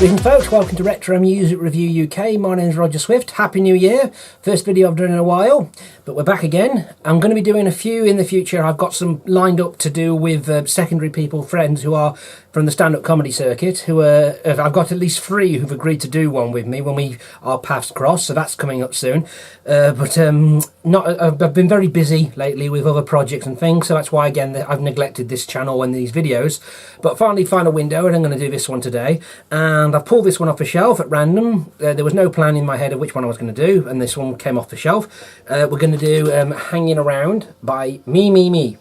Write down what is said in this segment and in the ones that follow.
Greetings folks, welcome to Retro Music Review UK. My name is Roger Swift. Happy New Year. First video I've done in a while, but we're back again. I'm going to be doing a few in the future. I've got some lined up to do with secondary people, friends who are from the stand-up comedy circuit. I've got at least 3 who've agreed to do one with me when our paths cross, so that's coming up soon. I've been very busy lately with other projects and things, so that's why again I've neglected this channel and these videos. But finally found a window and I'm going to do this one today. And I've pulled this one off the shelf at random. There was no plan in my head of which one I was going to do, and this one came off the shelf. We're going to do Hanging Around by Me.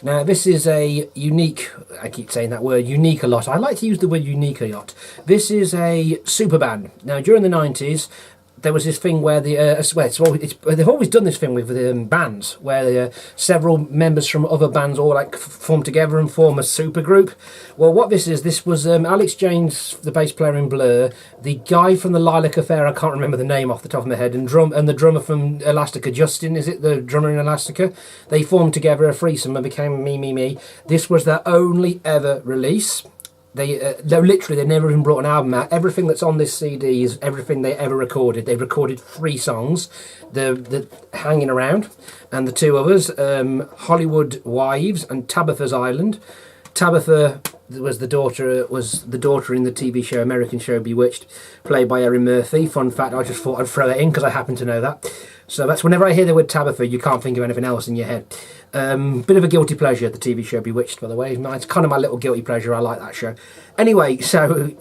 Now this is a unique, I keep saying that word, unique a lot. I like to use the word unique a lot. This is a super band. Now during the 90s, there was this thing where they've always done this thing with bands, where several members from other bands all like form together and form a super group. Well, what this was Alex James, the bass player in Blur, the guy from the Lilac Affair, I can't remember the name off the top of my head, and the drummer from Elastica, Justin, is it the drummer in Elastica? They formed together a threesome and became Me. This was their only ever release. They've never even brought an album out. Everything that's on this CD is everything they ever recorded. They recorded 3 songs, the Hanging Around, and the 2 others, Hollywood Wives and Tabitha's Island. Tabitha was the daughter in the TV show, American show Bewitched, played by Erin Murphy. Fun fact, I just thought I'd throw that in because I happen to know that. So that's whenever I hear the word Tabitha, you can't think of anything else in your head. Bit of a guilty pleasure, the TV show Bewitched, by the way. It's kind of my little guilty pleasure. I like that show. Anyway, so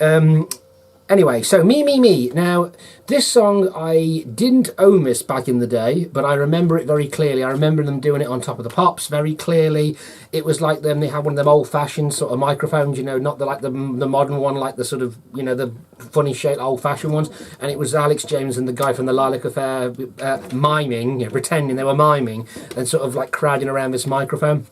Me. Now, this song, I didn't own this back in the day, but I remember it very clearly. I remember them doing it on Top of the Pops very clearly. It was like they had one of them old-fashioned sort of microphones, not the modern one, like the sort of, the funny shaped old-fashioned ones. And it was Alex James and the guy from the Lilac Affair miming, pretending they were miming and sort of like crowding around this microphone.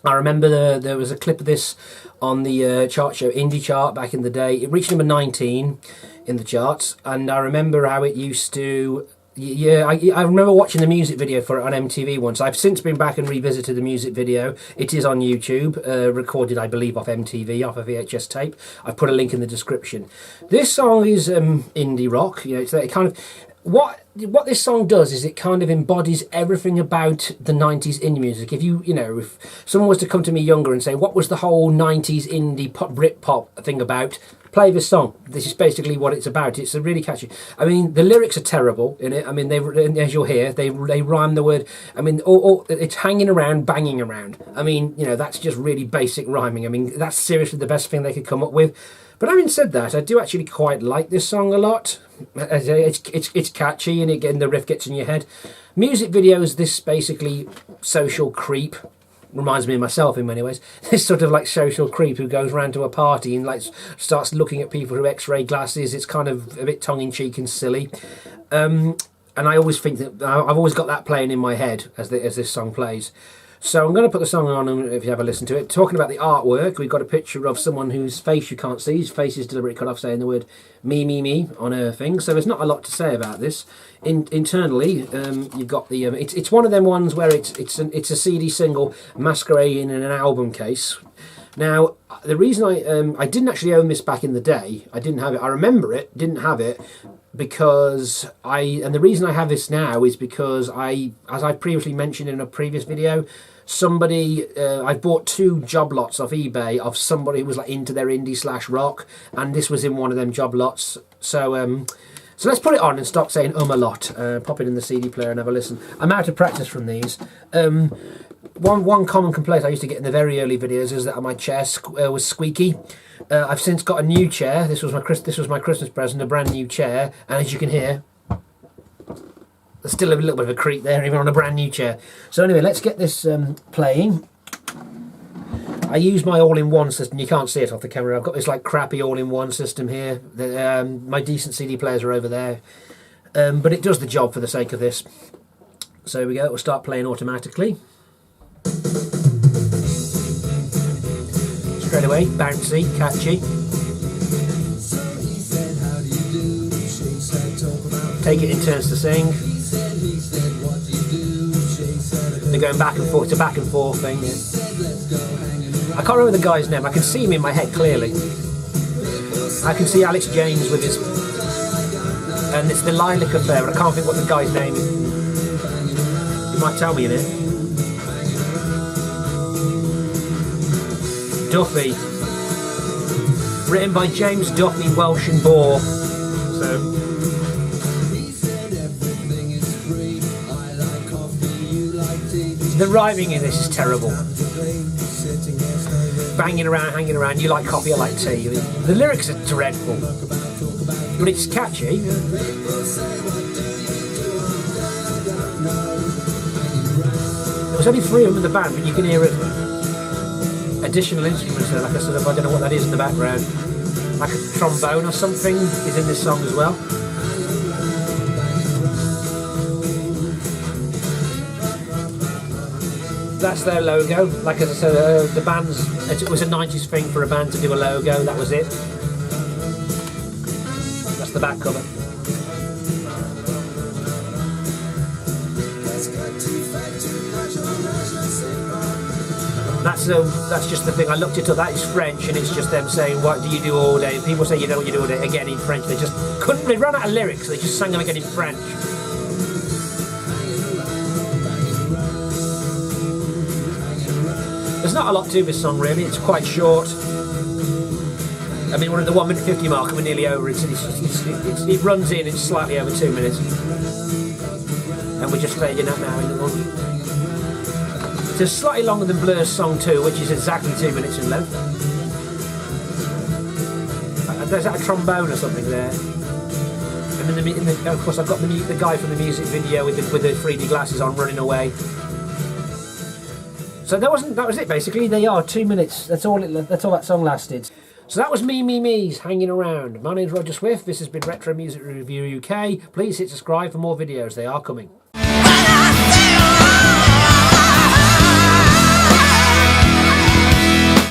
I remember there was a clip of this on the chart show Indie Chart back in the day. It reached number 19 in the charts, and I remember how it used to... I remember watching the music video for it on MTV once. I've since been back and revisited the music video. It is on YouTube, recorded, I believe, off MTV, off a VHS tape. I've put a link in the description. This song is indie rock. It's that kind of... What this song does is it kind of embodies everything about the 90s indie music. If someone was to come to me younger and say, what was the whole 90s indie pop, Britpop thing about? Play this song. This is basically what it's about. It's really catchy. I mean, the lyrics are terrible in it. I mean, as you'll hear, they rhyme the word. I mean, it's hanging around, banging around. I mean, that's just really basic rhyming. I mean, that's seriously the best thing they could come up with. But having said that, I do actually quite like this song a lot. It's catchy, and again the riff gets in your head. Music videos, this basically social creep, reminds me of myself in many ways. This sort of like social creep who goes round to a party and like starts looking at people through X-ray glasses. It's kind of a bit tongue-in-cheek and silly. And I always think that I've always got that playing in my head as this song plays. So I'm going to put the song on, and if you ever listen to it. Talking about the artwork, we've got a picture of someone whose face you can't see. His face is deliberately cut off, saying the word me on a thing. So there's not a lot to say about this. Internally, you've got the... it's one of them ones where it's a CD single masquerading in an album case. Now, the reason I didn't actually own this back in the day, I didn't have it. I remember it, didn't have it, because and the reason I have this now is because as I previously mentioned in a previous video, I bought 2 job lots off eBay of somebody who was like into their indie/rock, and this was in one of them job lots. So let's put it on and stop saying a lot. Pop it in the CD player and have a listen. I'm out of practice from these. One common complaint I used to get in the very early videos is that my chair was squeaky. I've since got a new chair. This was my Christmas present, a brand new chair, and as you can hear, there's still a little bit of a creak there, even on a brand new chair. So anyway, let's get this playing. I use my all-in-one system. You can't see it off the camera. I've got this like crappy all-in-one system here. My decent CD players are over there, but it does the job for the sake of this. So here we go. We'll start playing automatically. Straight away, bouncy, catchy. Take it in turns to sing. They're going back and forth. It's a back and forth thing. I can't remember the guy's name. I can see him in my head clearly. I can see Alex James with his, and it's the Lilac Affair, but I can't think what the guy's name is. You might tell me in it. Duffy. Written by James Duffy, Welsh and Boer. So. The rhyming in this is terrible. Banging around, hanging around, you like coffee, I like tea. The lyrics are dreadful. But it's catchy. There was only 3 of them in the band, but you can hear additional instruments there, like I said, I don't know what that is in the background. Like a trombone or something is in this song as well. That's their logo. Like as I said, the band's, it was a 90s thing for a band to do a logo, that was it. That's the back cover. That's just the thing. I looked it up. That is French, and it's just them saying, "What do you do all day?" And people say, "You know what you do all day." Again in French. They just couldn't. They ran out of lyrics. They just sang them again in French. There's not a lot to this song really. It's quite short. I mean, we're at the 1 minute 50 mark, and we're nearly over. It runs in. It's slightly over 2 minutes, and we're just fading up now in the morning. It's slightly longer than Blur's song 2, which is exactly 2 minutes in length. There's that a trombone or something there. And then of course I've got the guy from the music video with the 3D glasses on running away. So that was it basically. They are 2 minutes. That's all that song lasted. So that was Me's hanging around. My name's Roger Swift. This has been Retro Music Review UK. Please hit subscribe for more videos. They are coming.